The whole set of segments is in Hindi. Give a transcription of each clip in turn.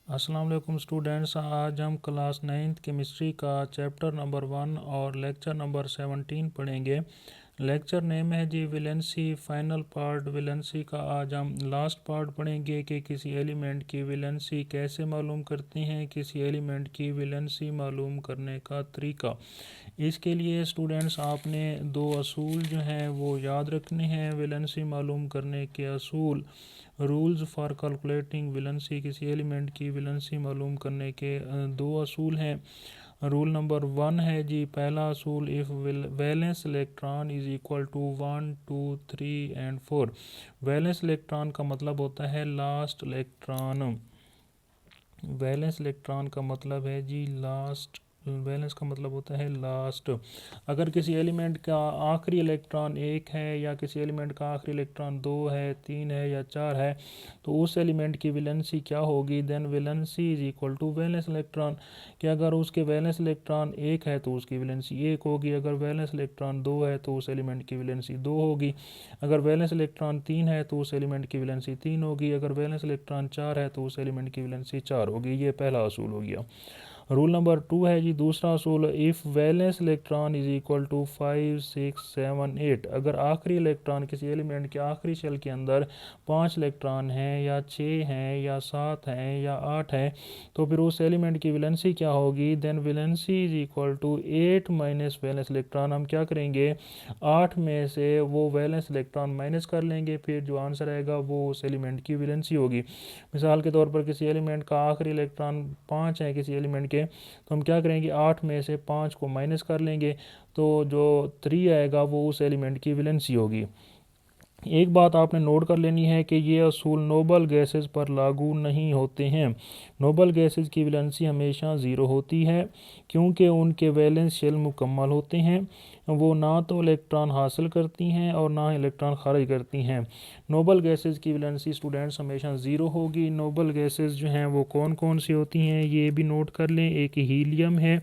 अस्सलाम वालेकुम स्टूडेंट्स। आज हम क्लास 9th केमिस्ट्री का चैप्टर नंबर 1 और लेक्चर नंबर 17 पढ़ेंगे। लेक्चर नेम है जी वैलेंसी फाइनल पार्ट वैलेंसी का। आज हम लास्ट पार्ट पढ़ेंगे कि किसी एलिमेंट की वैलेंसी कैसे मालूम करते हैं, किसी एलिमेंट की वैलेंसी मालूम करने का तरीका। इसके लिए स्टूडेंट्स आपने दो असूल जो हैं वो याद रखने हैं वैलेंसी मालूम करने के असूल। रूल्स फॉर कैलकुलेटिंग वैलेंसी, किसी एलिमेंट की वैलेंसी मालूम करने के दो असूल हैं। रूल नंबर 1 है जी पहला असूल, if valence electron is equal to 1 2 3 and 4। Valence electron का मतलब होता है लास्ट इलेक्ट्रॉन। वैलेंस इलेक्ट्रॉन का मतलब है जी लास्ट। वैलेंस का मतलब होता है लास्ट। अगर किसी एलिमेंट का आखिरी इलेक्ट्रॉन 1 है या किसी एलिमेंट का आखिरी इलेक्ट्रॉन 2 है, 3 है या 4 है, तो उस एलिमेंट की वैलेंसी क्या होगी? Then valency is equal to valence electron. कि अगर उसके वैलेंस इलेक्ट्रॉन 1 है तो उसकी वैलेंसी 1 होगी। अगर वैलेंस इलेक्ट्रॉन 2 है तो उस एलिमेंट की वैलेंसी 2 होगी। अगर वैलेंस इलेक्ट्रॉन 3 है तो उस एलिमेंट की वैलेंसी 3 होगी। अगर वैलेंस इलेक्ट्रॉन 4 है तो उस एलिमेंट की वैलेंसी 4 होगी। ये पहला असूल हो गया। रूल नंबर 2 है जी दूसरा असूल, if valence electron is equal to 5 6 7 8। अगर आखिरी इलेक्ट्रॉन किसी एलिमेंट के आखिरी शेल के अंदर 5 इलेक्ट्रॉन हैं या 6 हैं या 7 हैं या 8 हैं, तो फिर उस एलिमेंट की वैलेंसी क्या होगी? Then valency is equal to 8 minus valence electron. हम क्या करेंगे, 8 में से वो वैलेंस इलेक्ट्रॉन माइनस कर लेंगे, फिर जो आंसर आएगा वो उस एलिमेंट की वैलेंसी होगी। मिसाल के तौर पर किसी एलिमेंट का आखिरी इलेक्ट्रॉन 5 है किसी एलिमेंट के, तो हम क्या करेंगे, 8 में से 5 को माइनस कर लेंगे, तो जो 3 आएगा वो उस एलिमेंट की वैलेंसी होगी। एक बात आपने नोट कर लेनी है कि ये असूल नोबल गैसेस पर लागू नहीं होते हैं। नोबल गैसेस की वैलेंसी हमेशा ज़ीरो होती है क्योंकि उनके वैलेंस शेल मुकम्मल होते हैं। वो ना तो इलेक्ट्रॉन हासिल करती हैं और ना इलेक्ट्रॉन खारिज करती हैं। नोबल गैसेस की वैलेंसी स्टूडेंट्स हमेशा ज़ीरो होगी। नोबल गैसेस जो हैं वो कौन कौन सी होती हैं ये भी नोट कर लें। एक हीलियम है,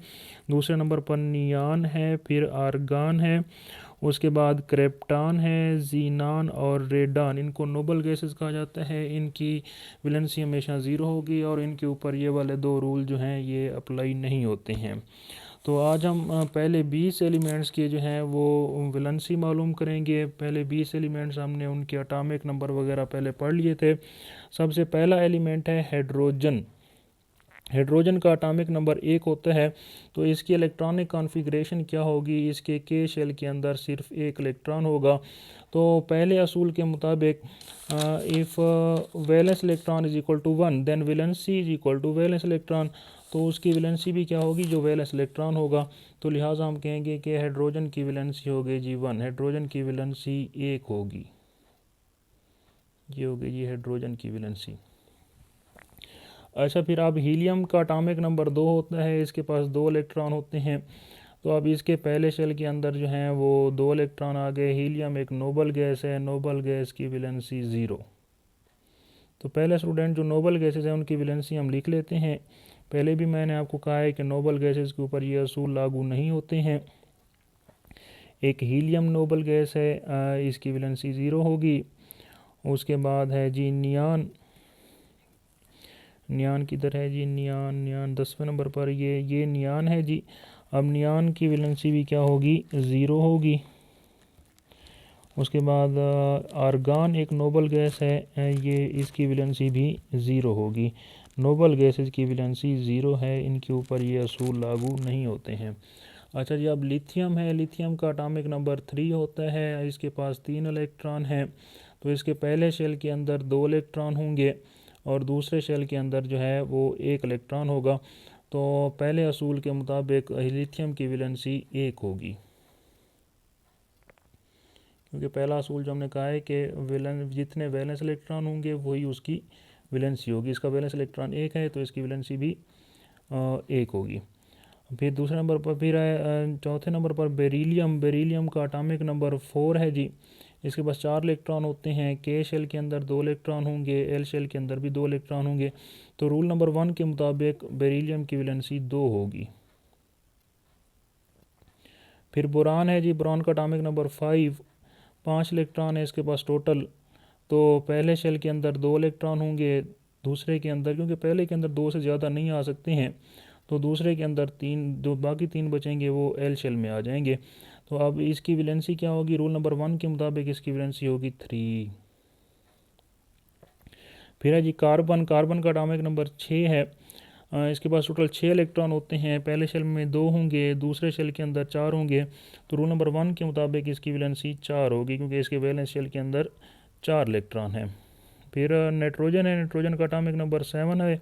दूसरे नंबर पर नियान है, फिर आर्गान है, उसके बाद क्रेप्टान है, जीनान और रेडान। इनको नोबल गैसेस कहा जाता है। इनकी वैलेंसी हमेशा ज़ीरो होगी और इनके ऊपर ये वाले दो रूल जो हैं ये अप्लाई नहीं होते हैं। तो आज हम पहले 20 एलिमेंट्स के जो हैं वो वैलेंसी मालूम करेंगे। पहले 20 एलिमेंट्स हमने उनके एटॉमिक नंबर वगैरह पहले पढ़ लिए थे। सबसे पहला एलिमेंट है हाइड्रोजन। हाइड्रोजन का एटॉमिक नंबर 1 होता है। तो इसकी इलेक्ट्रॉनिक कॉन्फ़िगरेशन क्या होगी? इसके के शेल के अंदर सिर्फ एक इलेक्ट्रॉन होगा। तो पहले असूल के मुताबिक if valence electron is equal to 1 then valency is equal to valence electron. तो उसकी वैलेंसी भी क्या होगी? जो वैलेंस इलेक्ट्रॉन होगा। तो लिहाजा हम कहेंगे कि हाइड्रोजन की वैलेंसी होगी जी 1। हाइड्रोजन की वैलेंसी 1 होगी। ये होगी जी हाइड्रोजन की वैलेंसी। अच्छा, फिर अब हीलियम का एटॉमिक नंबर 2 होता है। इसके पास 2 इलेक्ट्रॉन होते हैं। तो अब इसके पहले शेल के अंदर जो हैं वो 2 इलेक्ट्रॉन आ गए। हीलियम एक नोबल गैस है। नोबल गैस की वैलेंसी 0। तो पहले स्टूडेंट जो नोबल गैसेस हैं उनकी वैलेंसी हम लिख लेते हैं। पहले भी मैंने आपको कहा है कि नोबल गैसेस के ऊपर ये असूल लागू नहीं होते हैं। एक हीलियम नोबल गैस है, इसकी वैलेंसी 0 होगी। उसके बाद है जी नियान। नियान किधर है जी? नियान नियान 10वें नंबर पर ये नियान है जी। अब नियान की वैलेंसी भी क्या होगी? 0 होगी। उसके बाद आर्गान एक नोबल गैस है, ये इसकी वैलेंसी भी 0 होगी। नोबल गैसेस की वैलेंसी 0 है, इनके ऊपर ये असूल लागू नहीं होते हैं। अच्छा जी, अब लिथियम है। लिथियम का एटॉमिक नंबर 3 होता है। इसके पास 3 इलेक्ट्रॉन हैं। तो इसके पहले शेल के अंदर 2 इलेक्ट्रॉन होंगे और दूसरे शेल के अंदर जो है वो 1 इलेक्ट्रॉन होगा। तो पहले असूल के मुताबिक लिथियम की वैलेंसी 1 होगी, क्योंकि पहला असूल जो हमने कहा है कि जितने वैलेंस इलेक्ट्रॉन होंगे वही उसकी वैलेंसी होगी। इसका वैलेंस इलेक्ट्रॉन 1 है तो इसकी वैलेंसी भी 1 होगी। फिर दूसरे नंबर पर फिर चौथे नंबर पर बेरिलियम। बेरिलियम का एटॉमिक नंबर 4 है जी। इसके पास 4 इलेक्ट्रॉन होते हैं। के शेल के अंदर 2 इलेक्ट्रॉन होंगे, एल शेल के अंदर भी 2 इलेक्ट्रॉन होंगे। तो रूल नंबर 1 के मुताबिक बेरिलियम की वैलेंसी 2 होगी। फिर बोरान है जी। बोरान का एटॉमिक नंबर 5 इलेक्ट्रॉन है इसके पास टोटल। तो पहले शेल के अंदर 2 इलेक्ट्रॉन होंगे, दूसरे के अंदर, क्योंकि पहले के अंदर 2 से ज़्यादा नहीं आ सकते हैं, तो दूसरे के अंदर 3, जो बाकी 3 बचेंगे वो एल शेल में आ जाएंगे। तो अब इसकी वैलेंसी क्या होगी, रूल नंबर 1 के मुताबिक इसकी वैलेंसी होगी 3। फिर है जी कार्बन। कार्बन का एटॉमिक नंबर 6 है। इसके पास टोटल 6 इलेक्ट्रॉन होते हैं। पहले शेल में 2 होंगे, दूसरे शेल के अंदर 4 होंगे। तो रूल नंबर 1 के मुताबिक इसकी वैलेंसी 4 होगी, क्योंकि इसके वैलेंस शेल के अंदर 4 इलेक्ट्रॉन हैं। फिर नाइट्रोजन है। नाइट्रोजन का एटॉमिक नंबर 7 है।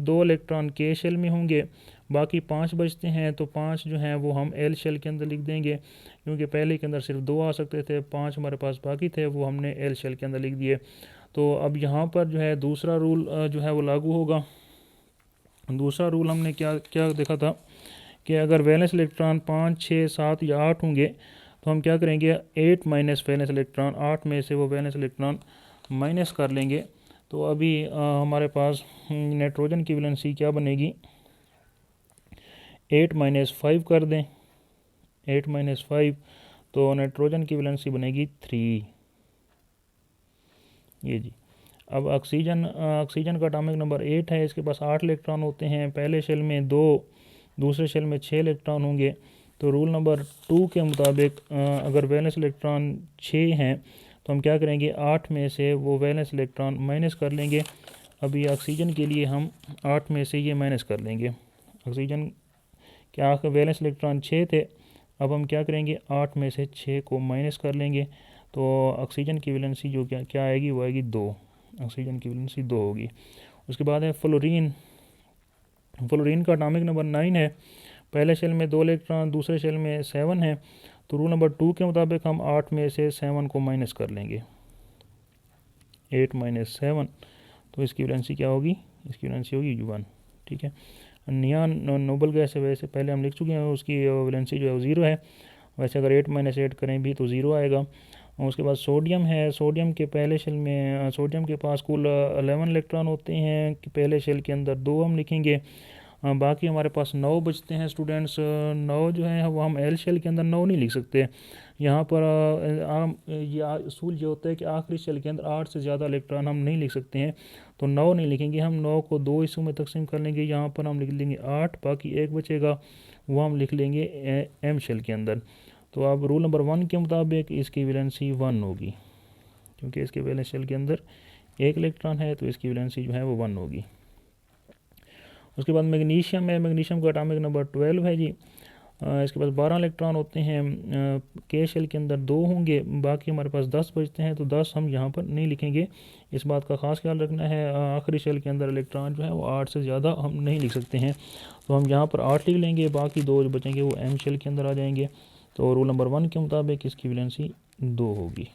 2 इलेक्ट्रॉन के शेल में होंगे, बाकी 5 बचते हैं। तो 5 जो हैं वो हम एल शेल के अंदर लिख देंगे, क्योंकि पहले के अंदर सिर्फ 2 आ सकते थे, 5 हमारे पास बाकी थे, वो हमने एल शेल के अंदर लिख दिए। तो अब यहाँ पर जो है दूसरा रूल जो है वो लागू होगा। दूसरा रूल हमने क्या क्या देखा था कि अगर वैलेंस इलेक्ट्रॉन 5, 6, 7 या 8 होंगे, तो हम क्या करेंगे, 8 माइनस वैलेंस इलेक्ट्रॉन, 8 में से वो वैलेंस इलेक्ट्रॉन माइनस कर लेंगे। तो अभी हमारे पास नाइट्रोजन की वैलेंसी क्या बनेगी, 8 माइनस 5 कर दें, 8 माइनस 5, तो नाइट्रोजन की वैलेंसी बनेगी 3। ये जी। अब ऑक्सीजन। ऑक्सीजन का एटॉमिक नंबर 8 है। इसके पास 8 इलेक्ट्रॉन होते हैं। पहले शेल में 2, दूसरे शेल में 6 इलेक्ट्रॉन होंगे। तो रूल नंबर 2 के मुताबिक अगर वैलेंस इलेक्ट्रॉन 6 हैं, तो हम क्या करेंगे, 8 में से वो वैलेंस इलेक्ट्रॉन माइनस कर लेंगे। अभी ऑक्सीजन के लिए हम 8 में से ये माइनस कर लेंगे। ऑक्सीजन के आखिर वैलेंस इलेक्ट्रॉन 6 थे, अब हम क्या करेंगे, 8 में से 6 को माइनस कर लेंगे। तो ऑक्सीजन की वैलेंसी जो क्या आएगी, वो आएगी 2। ऑक्सीजन की वैलेंसी 2 होगी। उसके बाद है फ्लोरीन। फ्लोरीन का एटॉमिक नंबर 9 है। पहले शेल में 2 इलेक्ट्रॉन, दूसरे शेल में 7 है। तो रूल नंबर 2 के मुताबिक हम 8 में से 7 को माइनस कर लेंगे, 8 माइनस 7, तो इसकी वैलेंसी क्या होगी, इसकी वैलेंसी होगी 1। ठीक है। नियान नोबल गैस है, वैसे पहले हम लिख चुके हैं, उसकी वैलेंसी जो है वो 0 है। वैसे अगर 8 माइनस 8 करें भी तो 0 आएगा। उसके बाद सोडियम है। सोडियम के पहले शेल में सोडियम के पास कुल 11 इलेक्ट्रॉन होते हैं, कि पहले शेल के अंदर 2 हम लिखेंगे। बाकी हमारे पास 9 बचते हैं स्टूडेंट्स। 9 जो है वो हम एल शेल के अंदर 9 नहीं लिख सकते। यहाँ पर ये असूल ये होता है कि आखिरी शेल के अंदर 8 से ज़्यादा इलेक्ट्रॉन हम नहीं लिख सकते हैं, तो 9 नहीं लिखेंगे हम। 9 को 2 हिस्सों में तकसीम कर लेंगे। यहाँ पर हम लिख लेंगे 8, बाकी 1 बचेगा, वो हम लिख लेंगे एम शेल के अंदर। तो अब रूल नंबर 1 के मुताबिक इसकी वैलेंसी 1 होगी, क्योंकि इसके वैलेंस शेल के अंदर 1 इलेक्ट्रॉन है, तो इसकी वैलेंसी जो है वो 1 होगी। उसके बाद मैग्नीशियम है। मैग्नीशियम का एटॉमिक नंबर 12 है जी। इसके पास 12 इलेक्ट्रॉन होते हैं। के शेल के अंदर 2 होंगे, बाकी हमारे पास 10 बचते हैं, तो 10 हम यहाँ पर नहीं लिखेंगे। इस बात का ख़ास ख्याल रखना है, आखिरी शेल के अंदर इलेक्ट्रॉन जो है वो 8 से ज़्यादा हम नहीं लिख सकते हैं, तो हम यहाँ पर 8 लिख लेंगे, बाकी 2 जो बचेंगे वो एम शेल के अंदर आ जाएंगे। तो रूल नंबर 1 के मुताबिक इसकी वैलेंसी 2 होगी।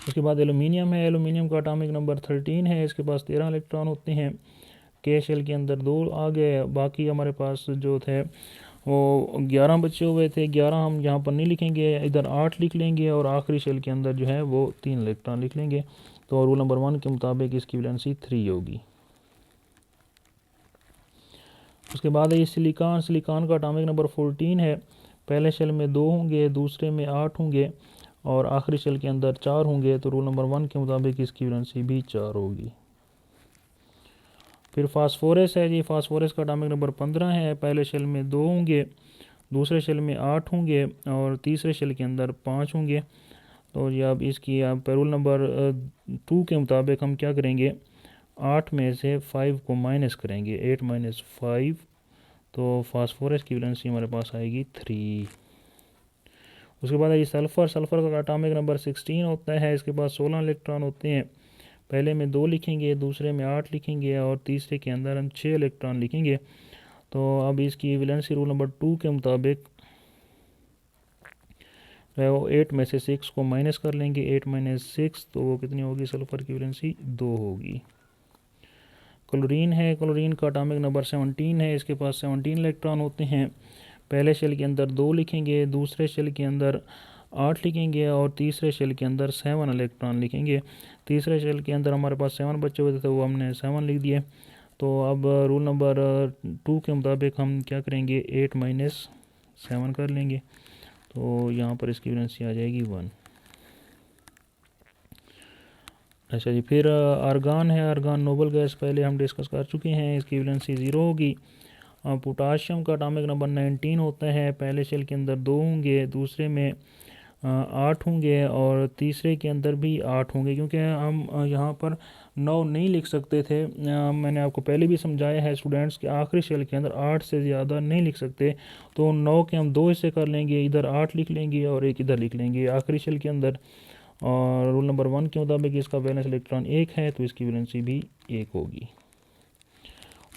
उसके बाद एलुमिनियम है। एलुमिनियम का एटॉमिक नंबर 13 है। इसके पास 13 इलेक्ट्रॉन होते हैं। के शेल के अंदर 2 आ गए, बाकी हमारे पास जो थे वो 11 बचे हुए थे। 11 हम यहाँ पर नहीं लिखेंगे, इधर 8 लिख लेंगे, और आखिरी शेल के अंदर जो है वो 3 इलेक्ट्रॉन लिख लेंगे। तो रूल नंबर 1 के मुताबिक इसकी वैलेंसी 3 होगी। उसके बाद है सिलिकॉन। सिलिकॉन का एटॉमिक नंबर 14 है। पहले शेल में 2 होंगे, दूसरे में 8 होंगे, और आखिरी शेल के अंदर 4 होंगे। तो रूल नंबर 1 के मुताबिक इसकी वैलेंसी भी 4 होगी। फिर फास्फोरस है जी। फास्फोरस का एटॉमिक नंबर 15 है। पहले शेल में 2 होंगे, दूसरे शेल में 8 होंगे, और तीसरे शेल के अंदर 5 होंगे। तो ये अब इसकी आप रूल नंबर 2 के मुताबिक हम क्या करेंगे, 8 में से 5 को माइनस करेंगे, 8 माइनस 5, तो फास्फोरस की वैलेंसी हमारे पास आएगी 3। उसके बाद ये सल्फ़र। सल्फ़र का एटॉमिक नंबर 16 होता है। इसके पास 16 इलेक्ट्रॉन होते हैं। पहले में 2 लिखेंगे, दूसरे में 8 लिखेंगे, और तीसरे के अंदर हम 6 इलेक्ट्रॉन लिखेंगे। तो अब इसकी वैलेंसी रूल नंबर 2 के मुताबिक वो 8 में से 6 को माइनस कर लेंगे, 8 माइनस 6, तो वो कितनी होगी, सल्फ़र की वैलेंसी 2 होगी। क्लोरीन है। क्लोरीन का एटॉमिक नंबर 17 है। इसके पास 17 इलेक्ट्रॉन होते हैं। पहले शेल के अंदर 2 लिखेंगे, दूसरे शेल के अंदर 8 लिखेंगे, और तीसरे शेल के अंदर 7 इलेक्ट्रॉन लिखेंगे। तीसरे शेल के अंदर हमारे पास 7 बचे हुए थे, तो वो हमने 7 लिख दिए। तो अब रूल नंबर 2 के मुताबिक हम क्या करेंगे, 8 माइनस 7 कर लेंगे, तो यहाँ पर इसकी वैलेंसी आ जाएगी 1। अच्छा जी, फिर आर्गान है, आर्गान नोबल गैस पहले हम डिस्कस कर चुके हैं, इसकी वैलेंसी 0 होगी। पोटाशियम का एटॉमिक नंबर 19 होता है, पहले शेल के अंदर 2 होंगे, दूसरे में 8 होंगे और तीसरे के अंदर भी 8 होंगे, क्योंकि हम यहाँ पर 9 नहीं लिख सकते थे। मैंने आपको पहले भी समझाया है स्टूडेंट्स कि आखिरी शेल के अंदर 8 से ज़्यादा नहीं लिख सकते, तो 9 के हम 2 हिस्से कर लेंगे, इधर 8 लिख लेंगे और एक इधर लिख लेंगे आखिरी शेल के अंदर। और रूल नंबर 1 के मुताबिक इसका वैलेंस इलेक्ट्रॉन 1 है, तो इसकी वैलेंसी भी 1 होगी।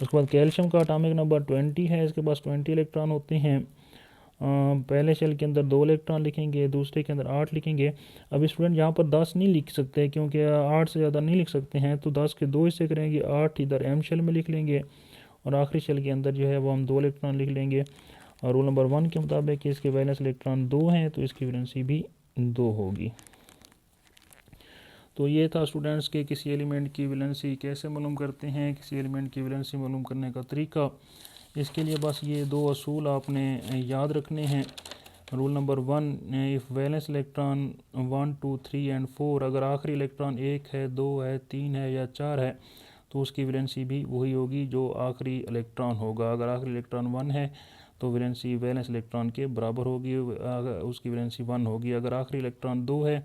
उसके बाद कैल्शियम का एटॉमिक नंबर 20 है, इसके पास 20 इलेक्ट्रॉन होते हैं। पहले शेल के अंदर 2 इलेक्ट्रॉन लिखेंगे, दूसरे के अंदर 8 लिखेंगे। अब स्टूडेंट यहाँ पर 10 नहीं लिख सकते, क्योंकि 8 से ज़्यादा नहीं लिख सकते हैं, तो 10 के 2 हिस्से करेंगे, 8 इधर एम शेल में लिख लेंगे और आखिरी शेल के अंदर जो है वो हम 2 इलेक्ट्रॉन लिख लेंगे। और रूल नंबर 1 के मुताबिक इसके वैलेंस इलेक्ट्रॉन 2 हैं, तो इसकी वैलेंसी भी 2 होगी। तो ये था स्टूडेंट्स के किसी एलिमेंट की वैलेंसी कैसे मालूम करते हैं, किसी एलिमेंट की वैलेंसी मालूम करने का तरीका। इसके लिए बस ये 2 असूल आपने याद रखने हैं। Rule number 1, if valence electron 1, 2, 3 and 4, अगर आखिरी इलेक्ट्रॉन 1 है, 2 है, 3 है या 4 है, तो उसकी वैलेंसी भी वही होगी जो आखिरी इलेक्ट्रॉन होगा। अगर आखिरी इलेक्ट्रॉन 1 है तो वैलेंसी वैलेंस इलेक्ट्रॉन के बराबर होगी, उसकी वैलेंसी 1 होगी। अगर आखिरी इलेक्ट्रॉन 2 है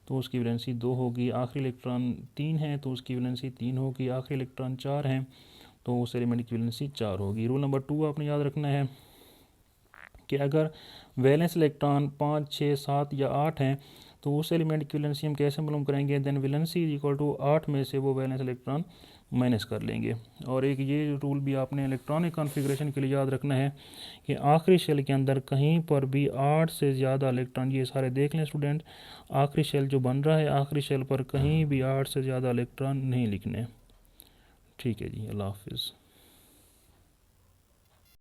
तो उसकी वैलेंसी 2 होगी। आखिरी इलेक्ट्रॉन 3 है तो उसकी वैलेंसी 3 होगी। आखिरी इलेक्ट्रॉन 4 है तो उस एलिमेंट की वैलेंसी 4 होगी। रूल नंबर 2 आपने याद रखना है कि अगर वैलेंस इलेक्ट्रॉन 5, 6, 7 या 8 हैं तो उस एलिमेंट की वैलेंसी हम कैसे मालूम करेंगे। Then valency is equal to 8 में से वो वैलेंस इलेक्ट्रॉन माइनस कर लेंगे। और एक ये रूल भी आपने इलेक्ट्रॉनिक कॉन्फ़िगरेशन के लिए याद रखना है कि आखिरी शेल के अंदर कहीं पर भी 8 से ज़्यादा इलेक्ट्रॉन, ये सारे देख लें स्टूडेंट, आखिरी शेल जो बन रहा है आखिरी शेल पर कहीं भी 8 से ज़्यादा इलेक्ट्रॉन नहीं लिखने। ठीक है जी, अल्लाह हाफिज़।